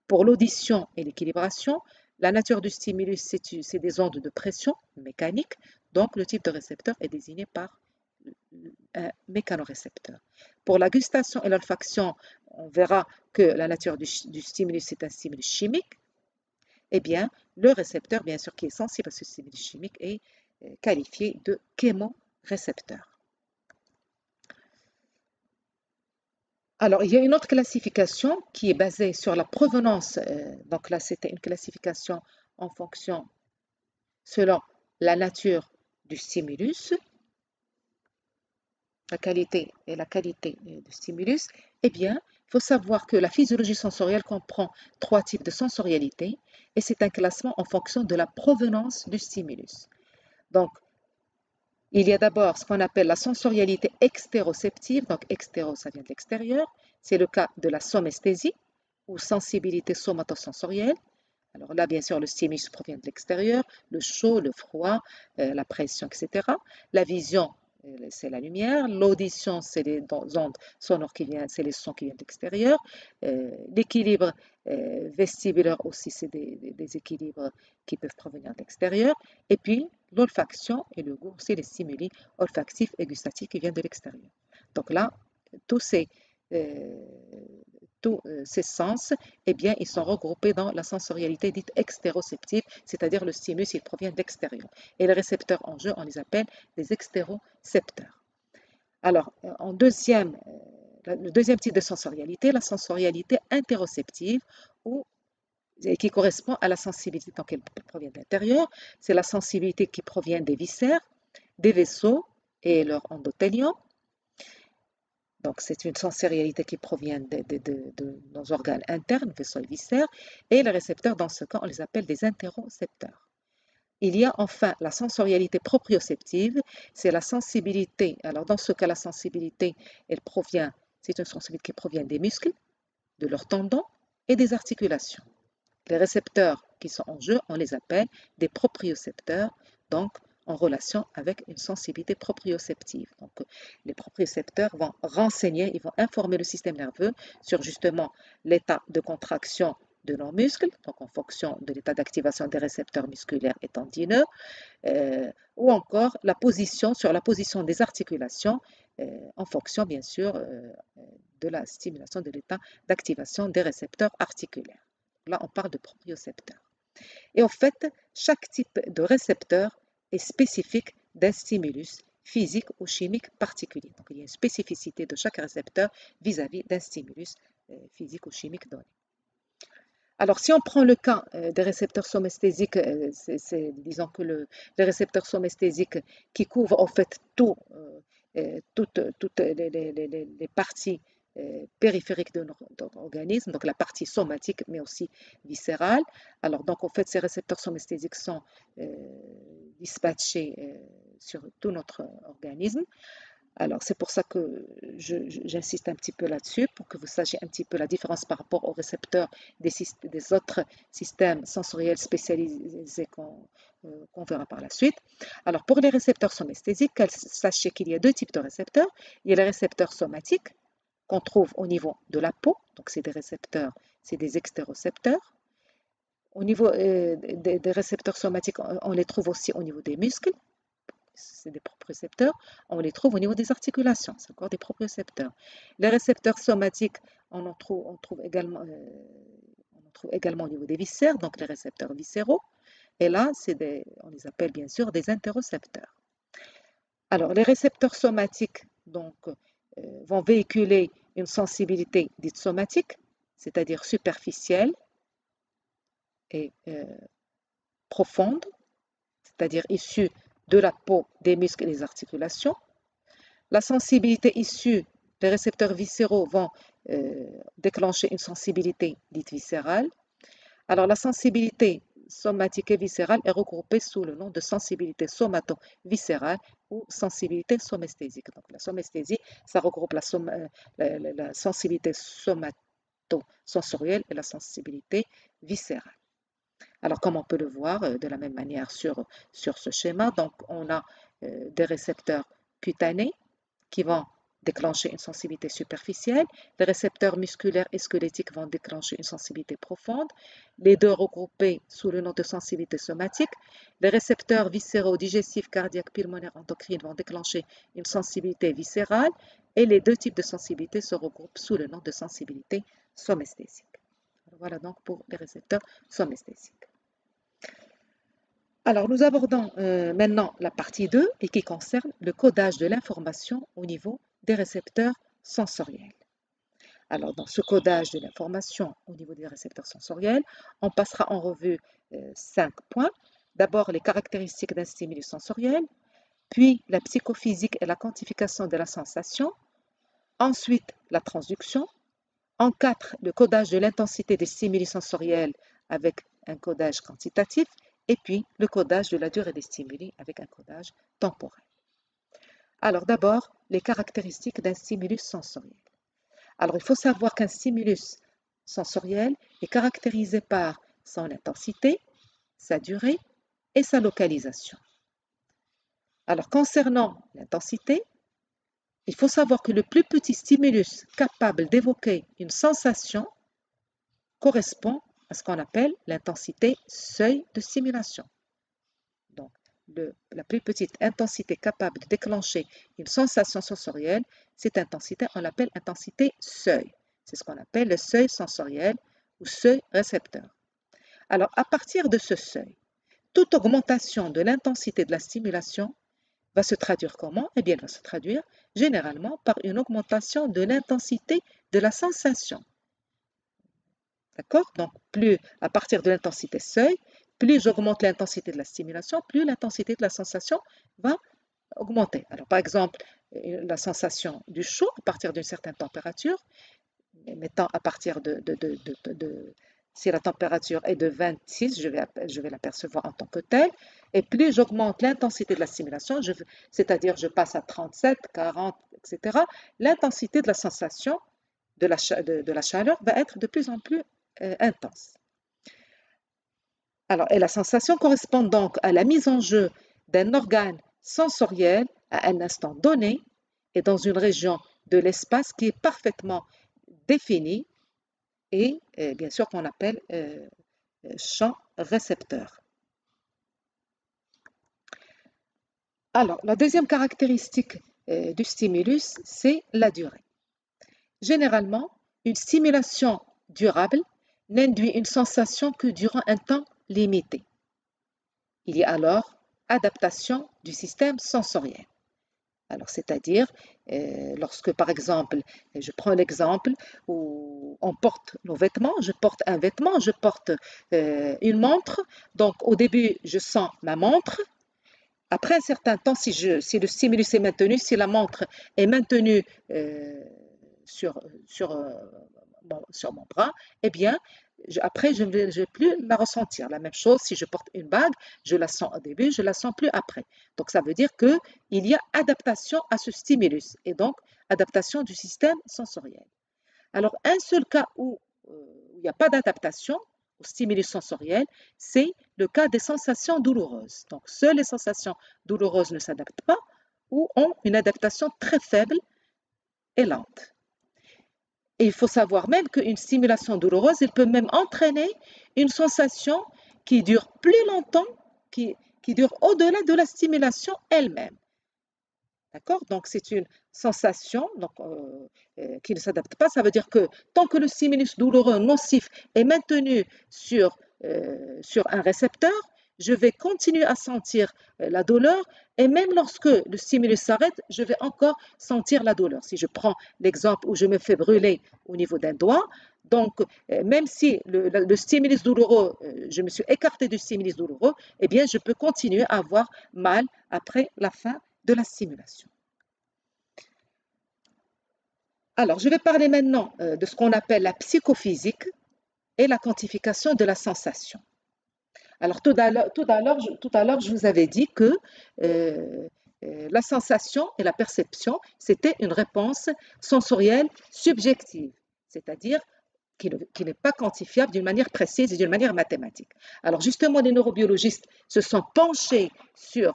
Pour l'audition et l'équilibration, la nature du stimulus, c'est des ondes de pression mécanique, donc le type de récepteur est désigné par un mécanorécepteur. Pour la gustation et l'olfaction, on verra que la nature du stimulus, c'est un stimulus chimique. Eh bien, le récepteur, bien sûr, qui est sensible à ce stimulus chimique, est qualifié de chémorécepteur. Alors, il y a une autre classification qui est basée sur la provenance. Donc là, c'était une classification en fonction, selon la nature du stimulus, la qualité du stimulus. Eh bien, il faut savoir que la physiologie sensorielle comprend 3 types de sensorialité et c'est un classement en fonction de la provenance du stimulus. Donc, il y a d'abord ce qu'on appelle la sensorialité extéroceptive. Donc, extéro, ça vient de l'extérieur. C'est le cas de la somesthésie ou sensibilité somatosensorielle. Alors là, bien sûr, le stimulus provient de l'extérieur, le chaud, le froid, la pression, etc. La vision, c'est la lumière. L'audition, c'est les ondes sonores c'est les sons qui viennent de l'extérieur. L'équilibre vestibulaire aussi, c'est des équilibres qui peuvent provenir de l'extérieur. Et puis, l'olfaction et le goût, c'est les stimuli olfactifs et gustatifs qui viennent de l'extérieur. Donc là, tous ces, euh, ces sens, eh bien, ils sont regroupés dans la sensorialité dite extéroceptive, c'est-à-dire le stimulus, il provient de l'extérieur. Et les récepteurs en jeu, on les appelle des extérocepteurs. Alors, le deuxième type de sensorialité, la sensorialité interoceptive, qui correspond à la sensibilité tant qu'elle provient de l'intérieur. C'est la sensibilité qui provient des viscères, des vaisseaux et leur endothélium. Donc, c'est une sensorialité qui provient de nos organes internes, vaisseaux et viscères, et les récepteurs, dans ce cas, on les appelle des interocepteurs. Il y a enfin la sensorialité proprioceptive, c'est la sensibilité. Alors, dans ce cas, la sensibilité, c'est une sensibilité qui provient des muscles, de leurs tendons et des articulations. Les récepteurs qui sont en jeu, on les appelle des propriocepteurs, donc en relation avec une sensibilité proprioceptive. Donc, les propriocepteurs vont renseigner, ils vont informer le système nerveux sur justement l'état de contraction de nos muscles, donc en fonction de l'état d'activation des récepteurs musculaires et tendineux, ou encore sur la position des articulations, en fonction bien sûr de la stimulation de l'état d'activation des récepteurs articulaires. Là, on parle de propriocepteurs. Et en fait, chaque type de récepteur est spécifique d'un stimulus physique ou chimique particulier. Donc, il y a une spécificité de chaque récepteur vis-à-vis d'un stimulus physique ou chimique donné. Alors, si on prend le cas des récepteurs somesthésiques, disons que les récepteurs somesthésiques qui couvrent en fait toutes les parties périphérique de notre organisme, donc la partie somatique, mais aussi viscérale. Alors, donc, en fait, ces récepteurs somesthésiques sont dispatchés sur tout notre organisme. Alors, c'est pour ça que j'insiste un petit peu là-dessus, pour que vous sachiez un petit peu la différence par rapport aux récepteurs des autres systèmes sensoriels spécialisés qu'on verra par la suite. Alors, pour les récepteurs somesthésiques, sachez qu'il y a deux types de récepteurs. Il y a les récepteurs somatiques qu'on trouve au niveau de la peau, donc c'est des récepteurs, c'est des extérocepteurs. Au niveau des récepteurs somatiques, on les trouve aussi au niveau des muscles, c'est des propriocepteurs. On les trouve au niveau des articulations, c'est encore des propriocepteurs. Les récepteurs somatiques, on trouve également au niveau des viscères, donc les récepteurs viscéraux. Et là, on les appelle bien sûr des interocepteurs. Alors, les récepteurs somatiques donc, vont véhiculer une sensibilité dite somatique, c'est-à-dire superficielle et profonde, c'est-à-dire issue de la peau, des muscles et des articulations. La sensibilité issue des récepteurs viscéraux vont déclencher une sensibilité dite viscérale. Alors, la sensibilité somatique et viscérale est regroupée sous le nom de sensibilité somato-viscérale ou sensibilité somesthésique. Donc, la somesthésie, ça regroupe la sensibilité somato-sensorielle et la sensibilité viscérale. Alors, comme on peut le voir de la même manière sur ce schéma, donc on a des récepteurs cutanés qui vont déclencher une sensibilité superficielle. Les récepteurs musculaires et squelettiques vont déclencher une sensibilité profonde. Les deux regroupés sous le nom de sensibilité somatique. Les récepteurs viscéraux, digestifs, cardiaques, pulmonaires, endocrines vont déclencher une sensibilité viscérale. Et les deux types de sensibilité se regroupent sous le nom de sensibilité somesthésique. Voilà donc pour les récepteurs somesthésiques. Alors, nous abordons maintenant la partie 2 et qui concerne le codage de l'information au niveau des récepteurs sensoriels. Alors, dans ce codage de l'information au niveau des récepteurs sensoriels, on passera en revue 5 points. D'abord, les caractéristiques d'un stimulus sensoriel, puis la psychophysique et la quantification de la sensation, ensuite la transduction, en 4, le codage de l'intensité des stimuli sensoriels avec un codage quantitatif, et puis le codage de la durée des stimuli avec un codage temporel. Alors d'abord, les caractéristiques d'un stimulus sensoriel. Alors il faut savoir qu'un stimulus sensoriel est caractérisé par son intensité, sa durée et sa localisation. Alors concernant l'intensité, il faut savoir que le plus petit stimulus capable d'évoquer une sensation correspond à ce qu'on appelle l'intensité seuil de stimulation. Donc, la plus petite intensité capable de déclencher une sensation sensorielle, cette intensité, on l'appelle intensité seuil. C'est ce qu'on appelle le seuil sensoriel ou seuil récepteur. Alors, à partir de ce seuil, toute augmentation de l'intensité de la stimulation va se traduire comment? Eh bien, elle va se traduire généralement par une augmentation de l'intensité de la sensation. D'accord? Donc, plus à partir de l'intensité seuil, plus j'augmente l'intensité de la stimulation, plus l'intensité de la sensation va augmenter. Alors, par exemple, la sensation du chaud à partir d'une certaine température, mettons à partir si la température est de 26, je vais l'apercevoir en tant que telle, et plus j'augmente l'intensité de la stimulation, c'est-à-dire je passe à 37, 40, etc., l'intensité de la sensation de la chaleur va être de plus en plus intense. Alors, et la sensation correspond donc à la mise en jeu d'un organe sensoriel à un instant donné et dans une région de l'espace qui est parfaitement définie et bien sûr qu'on appelle champ récepteur. Alors, la deuxième caractéristique du stimulus, c'est la durée. Généralement, une stimulation durable n'induit une sensation que durant un temps limité. Il y a alors adaptation du système sensoriel. Alors, c'est-à-dire, lorsque, par exemple, je prends l'exemple où on porte nos vêtements, je porte un vêtement, je porte une montre. Donc, au début, je sens ma montre. Après un certain temps, si le stimulus est maintenu, si la montre est maintenue sur mon bras, eh bien, après, je ne vais plus la ressentir. La même chose, si je porte une bague, je la sens au début, je ne la sens plus après. Donc, ça veut dire qu'il y a adaptation à ce stimulus et donc adaptation du système sensoriel. Alors, un seul cas où il n'y a pas d'adaptation au stimulus sensoriel, c'est le cas des sensations douloureuses. Donc, seules les sensations douloureuses ne s'adaptent pas ou ont une adaptation très faible et lente. Et il faut savoir même qu'une stimulation douloureuse, elle peut même entraîner une sensation qui dure plus longtemps, qui dure au-delà de la stimulation elle-même. D'accord? Donc, c'est une sensation qui ne s'adapte pas. Ça veut dire que tant que le stimulus douloureux nocif est maintenu sur un récepteur, je vais continuer à sentir la douleur et même lorsque le stimulus s'arrête, je vais encore sentir la douleur. Si je prends l'exemple où je me fais brûler au niveau d'un doigt, donc même si le stimulus douloureux, je me suis écarté du stimulus douloureux, eh bien, je peux continuer à avoir mal après la fin de la stimulation. Alors, je vais parler maintenant de ce qu'on appelle la psychophysique et la quantification de la sensation. Alors, tout à l'heure, je vous avais dit que la sensation et la perception, c'était une réponse sensorielle subjective, c'est-à-dire qui n'est pas quantifiable d'une manière précise et d'une manière mathématique. Alors, justement, les neurobiologistes se sont penchés sur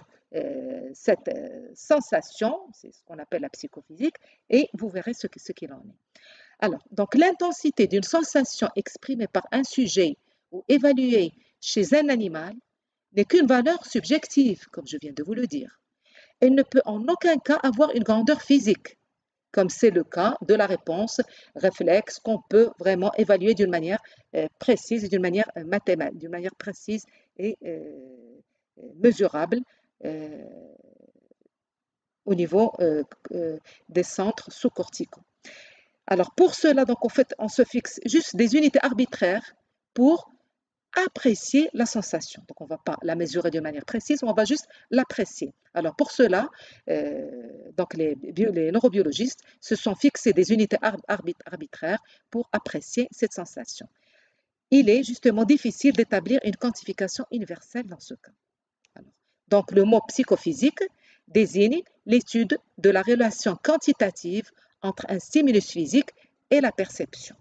cette sensation, c'est ce qu'on appelle la psychophysique, et vous verrez ce qu'il en est. Alors, donc l'intensité d'une sensation exprimée par un sujet ou évaluée chez un animal n'est qu'une valeur subjective, comme je viens de vous le dire. Elle ne peut en aucun cas avoir une grandeur physique, comme c'est le cas de la réponse réflexe qu'on peut vraiment évaluer d'une manière précise et d'une manière mathématique, d'une manière précise et mesurable au niveau des centres sous-corticaux. Alors pour cela, donc, en fait, on se fixe juste des unités arbitraires pour apprécier la sensation. Donc on ne va pas la mesurer de manière précise, on va juste l'apprécier. Alors pour cela, donc les neurobiologistes se sont fixés des unités arbitraires pour apprécier cette sensation. Il est justement difficile d'établir une quantification universelle dans ce cas. Alors, donc le mot psychophysique désigne l'étude de la relation quantitative entre un stimulus physique et la perception.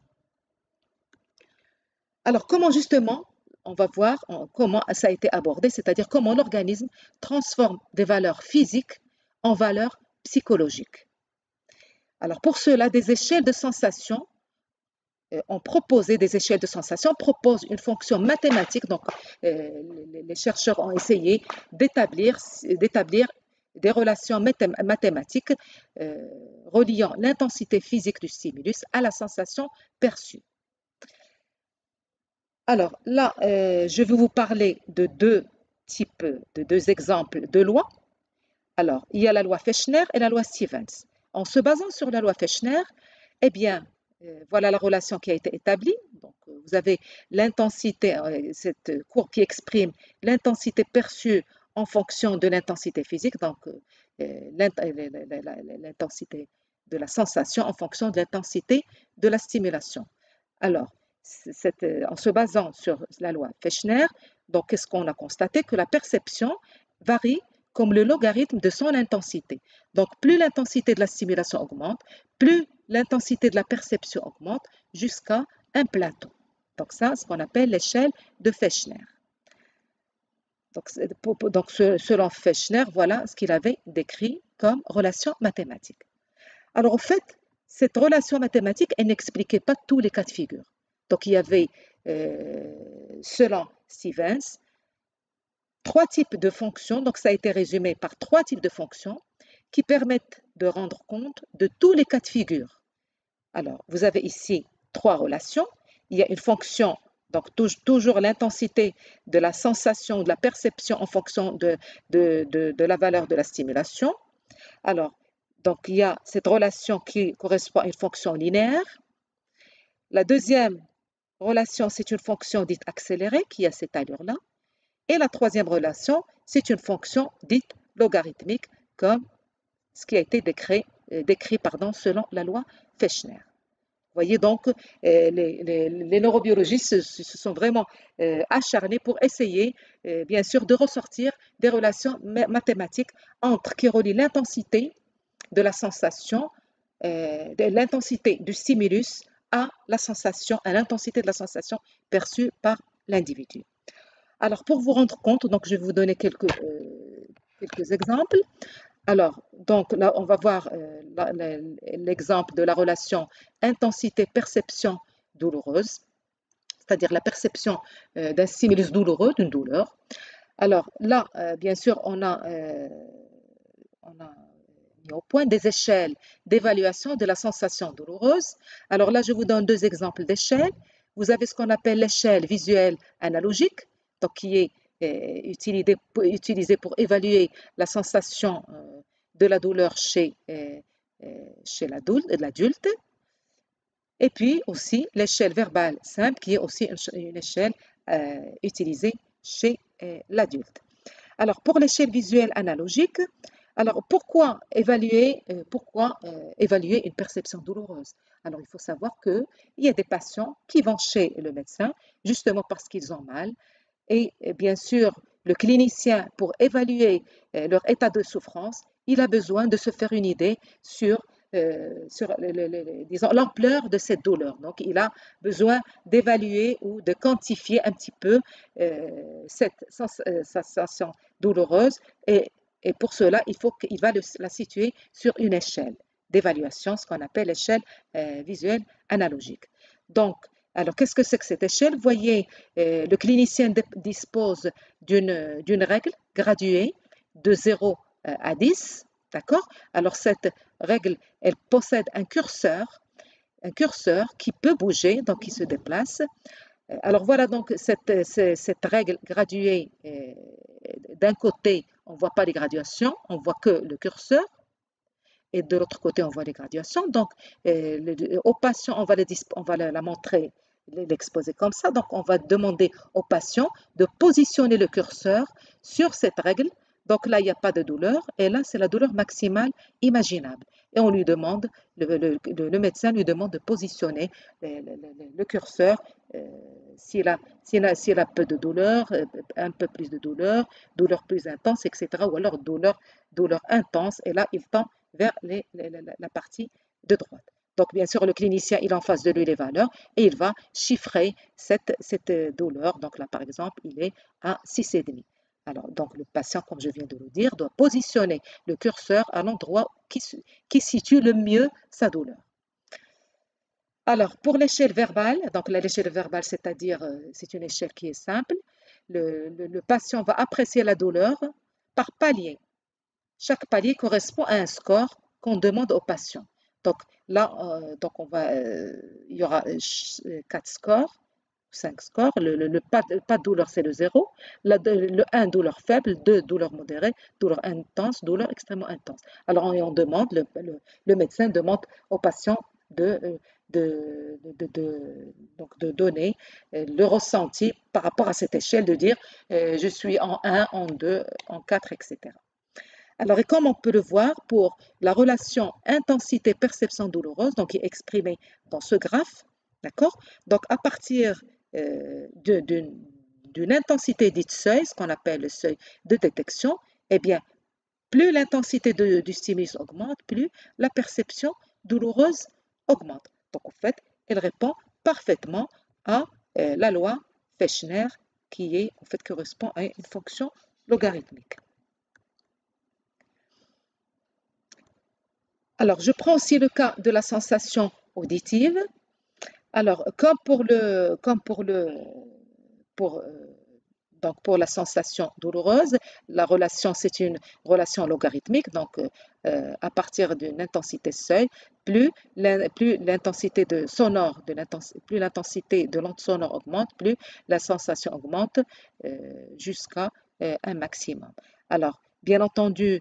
Alors comment justement, on va voir comment ça a été abordé, c'est-à-dire comment l'organisme transforme des valeurs physiques en valeurs psychologiques. Alors pour cela, des échelles de sensations ont proposé des échelles de sensations, proposent une fonction mathématique. Donc, les chercheurs ont essayé d'établir des relations mathématiques reliant l'intensité physique du stimulus à la sensation perçue. Alors là, je vais vous parler de deux exemples de lois. Alors, il y a la loi Fechner et la loi Stevens. En se basant sur la loi Fechner, eh bien, voilà la relation qui a été établie. Donc, vous avez l'intensité, cette courbe qui exprime l'intensité perçue en fonction de l'intensité physique, donc l'intensité de la sensation en fonction de l'intensité de la stimulation. Alors, en se basant sur la loi Fechner, donc qu'est-ce qu'on a constaté? Que la perception varie comme le logarithme de son intensité. Donc, plus l'intensité de la stimulation augmente, plus l'intensité de la perception augmente jusqu'à un plateau. Donc, ça, c'est ce qu'on appelle l'échelle de Fechner. Donc, selon Fechner, voilà ce qu'il avait décrit comme relation mathématique. Alors, en fait, cette relation mathématique, elle n'expliquait pas tous les cas de figure. Donc, il y avait, selon Stevens, 3 types de fonctions. Donc, ça a été résumé par 3 types de fonctions qui permettent de rendre compte de tous les cas de figure. Alors, vous avez ici 3 relations. Il y a une fonction, donc toujours l'intensité de la sensation, de la perception en fonction de la valeur de la stimulation. Alors, donc, il y a cette relation qui correspond à une fonction linéaire. La deuxième relation, c'est une fonction dite accélérée qui a cette allure-là. Et la troisième relation, c'est une fonction dite logarithmique comme ce qui a été décrit selon la loi Fechner. Vous voyez donc, les neurobiologistes se sont vraiment acharnés pour essayer, bien sûr, de ressortir des relations mathématiques entre qui relient l'intensité de la sensation, de l'intensité du stimulus à la sensation, à l'intensité de la sensation perçue par l'individu. Alors, pour vous rendre compte, donc je vais vous donner quelques exemples. Alors, donc là, on va voir l'exemple de la relation intensité-perception douloureuse, c'est-à-dire la perception d'un stimulus douloureux, d'une douleur. Alors là, bien sûr, on a mis au point des échelles d'évaluation de la sensation douloureuse. Alors là, je vous donne deux exemples d'échelles. Vous avez ce qu'on appelle l'échelle visuelle analogique, donc qui est utilisée pour évaluer la sensation de la douleur chez l'adulte. Et puis aussi l'échelle verbale simple, qui est aussi une échelle utilisée chez l'adulte. Alors, pour l'échelle visuelle analogique, alors pourquoi évaluer une perception douloureuse? Alors, il faut savoir qu'il y a des patients qui vont chez le médecin justement parce qu'ils ont mal. Et bien sûr, le clinicien, pour évaluer leur état de souffrance, il a besoin de se faire une idée sur disons, l'ampleur de cette douleur. Donc, il a besoin d'évaluer ou de quantifier un petit peu cette sensation douloureuse et pour cela, il va la situer sur une échelle d'évaluation, ce qu'on appelle l'échelle visuelle analogique. Donc, alors, qu'est-ce que c'est que cette échelle? Vous voyez, le clinicien dispose d'une règle graduée de 0 à 10, d'accord? Alors, cette règle, elle possède un curseur qui peut bouger, donc qui se déplace. Alors, voilà donc cette règle graduée. D'un côté, on ne voit pas les graduations, on voit que le curseur. Et de l'autre côté, on voit les graduations. Donc, aux patients, on va la montrer, l'exposer comme ça. Donc, on va demander aux patients de positionner le curseur sur cette règle. Donc là, il n'y a pas de douleur. Et là, c'est la douleur maximale imaginable. Et on lui demande, le médecin lui demande de positionner le curseur s'il a peu de douleur, un peu plus de douleur, douleur plus intense, etc. Ou alors douleur intense. Et là, il tend vers la partie de droite. Donc, bien sûr, le clinicien, il a en face de lui les valeurs et il va chiffrer cette douleur. Donc là, par exemple, il est à 6,5. Alors, donc, le patient, comme je viens de le dire, doit positionner le curseur à l'endroit qui situe le mieux sa douleur. Alors, pour l'échelle verbale, donc l'échelle verbale, c'est-à-dire, c'est une échelle qui est simple. Le patient va apprécier la douleur par palier. Chaque palier correspond à un score qu'on demande au patient. Donc là, il y aura 4 scores, 5 scores. Pas de douleur, c'est le 0. Le 1, douleur faible. 2, douleur modérée. Douleur intense. Douleur extrêmement intense. Alors, on demande, le médecin demande au patient donc de donner le ressenti par rapport à cette échelle, de dire je suis en 1, en 2, en 4, etc. Alors, et comme on peut le voir, pour la relation intensité-perception douloureuse, donc qui est exprimée dans ce graphe, d'accord? Donc, à partir d'une intensité dite seuil, ce qu'on appelle le seuil de détection, eh bien, plus l'intensité du stimulus augmente, plus la perception douloureuse augmente. Donc, en fait, elle répond parfaitement à la loi Fechner qui correspond à une fonction logarithmique. Alors, je prends aussi le cas de la sensation auditive. Alors, pour la sensation douloureuse, la relation, c'est une relation logarithmique. Donc, à partir d'une intensité seuil, plus l'intensité plus l'intensité de l'onde sonore augmente, plus la sensation augmente jusqu'à un maximum. Alors, bien entendu,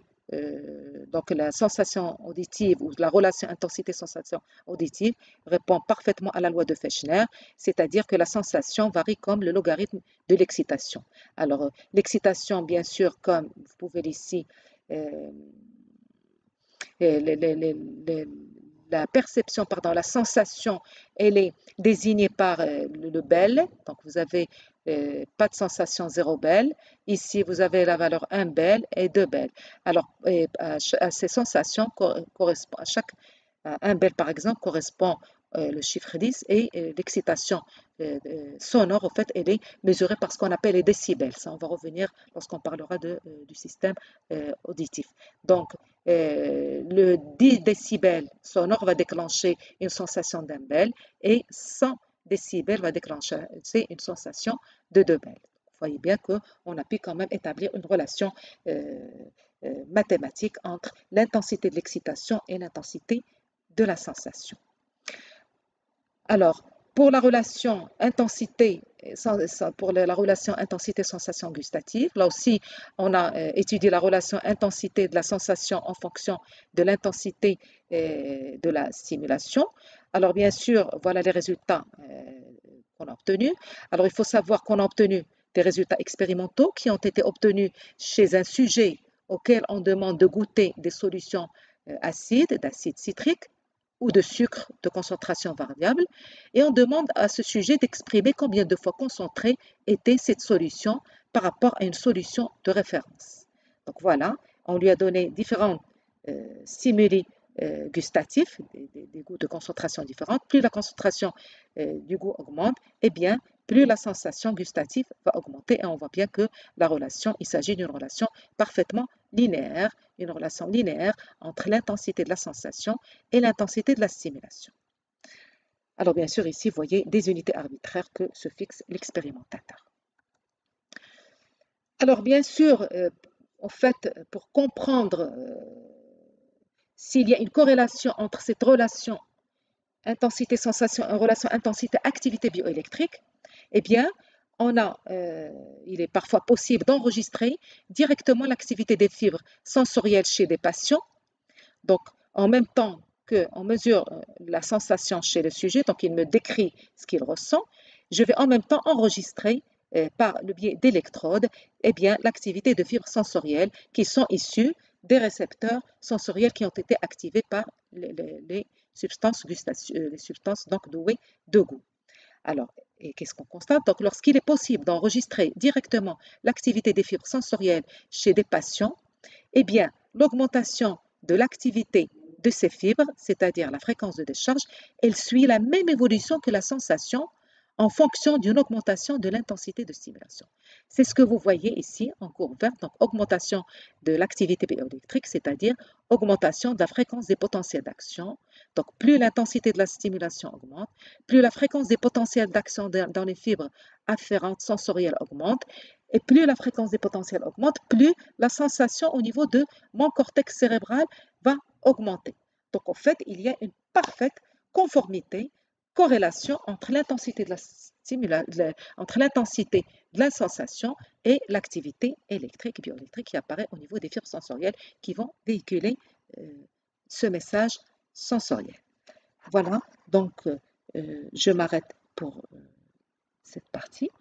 donc la sensation auditive ou la relation intensité-sensation auditive répond parfaitement à la loi de Fechner, c'est-à-dire que la sensation varie comme le logarithme de l'excitation. Alors, l'excitation, bien sûr, comme vous pouvez ici, les la perception, pardon, la sensation, elle est désignée par le bel. Donc, vous avez pas de sensation 0 bel. Ici, vous avez la valeur 1 bel et 2 bel. Alors, à ces sensations correspond à chaque un bel, par exemple, correspond le chiffre 10 et l'excitation sonore, en fait, elle est mesurée par ce qu'on appelle les décibels. Ça, on va revenir lorsqu'on parlera du système auditif. Donc, le 10 décibels sonore va déclencher une sensation d'un bel et 100 décibels va déclencher une sensation de 2 bels. Vous voyez bien qu'on a pu quand même établir une relation mathématique entre l'intensité de l'excitation et l'intensité de la sensation. Alors, pour la relation intensité, intensité-sensation gustative, là aussi, on a étudié la relation intensité de la sensation en fonction de l'intensité de la stimulation. Alors, bien sûr, voilà les résultats qu'on a obtenus. Alors, il faut savoir qu'on a obtenu des résultats expérimentaux qui ont été obtenus chez un sujet auquel on demande de goûter des solutions acides, d'acide citrique, ou de sucre de concentration variable, et on demande à ce sujet d'exprimer combien de fois concentrée était cette solution par rapport à une solution de référence. Donc voilà, on lui a donné différents stimuli gustatifs, des goûts de concentration différentes. Plus la concentration du goût augmente, eh bien, plus la sensation gustative va augmenter, et on voit bien que la relation, il s'agit d'une relation parfaitement linéaire, une relation linéaire entre l'intensité de la sensation et l'intensité de la stimulation. Alors bien sûr, ici, vous voyez des unités arbitraires que se fixe l'expérimentateur. Alors bien sûr, en fait, pour comprendre s'il y a une corrélation entre cette relation intensité-sensation et relation intensité-activité bioélectrique, eh bien, il est parfois possible d'enregistrer directement l'activité des fibres sensorielles chez des patients. Donc, en même temps qu'on mesure la sensation chez le sujet, donc il me décrit ce qu'il ressent, je vais en même temps enregistrer par le biais d'électrodes l'activité de fibres sensorielles qui sont issues des récepteurs sensoriels qui ont été activés par les substances donc douées de goût. Alors, et qu'est-ce qu'on constate? Donc, lorsqu'il est possible d'enregistrer directement l'activité des fibres sensorielles chez des patients, eh bien, l'augmentation de l'activité de ces fibres, c'est-à-dire la fréquence de décharge, elle suit la même évolution que la sensation en fonction d'une augmentation de l'intensité de stimulation. C'est ce que vous voyez ici en courbe verte, donc augmentation de l'activité bioélectrique, c'est-à-dire augmentation de la fréquence des potentiels d'action. Donc plus l'intensité de la stimulation augmente, plus la fréquence des potentiels d'action dans les fibres afférentes sensorielles augmente, et plus la fréquence des potentiels augmente, plus la sensation au niveau de mon cortex cérébral va augmenter. Donc en fait, il y a une parfaite conformité, corrélation entre l'intensité de la sensation et l'activité électrique et bioélectrique qui apparaît au niveau des fibres sensorielles qui vont véhiculer ce message sensoriel. Voilà, donc je m'arrête pour cette partie.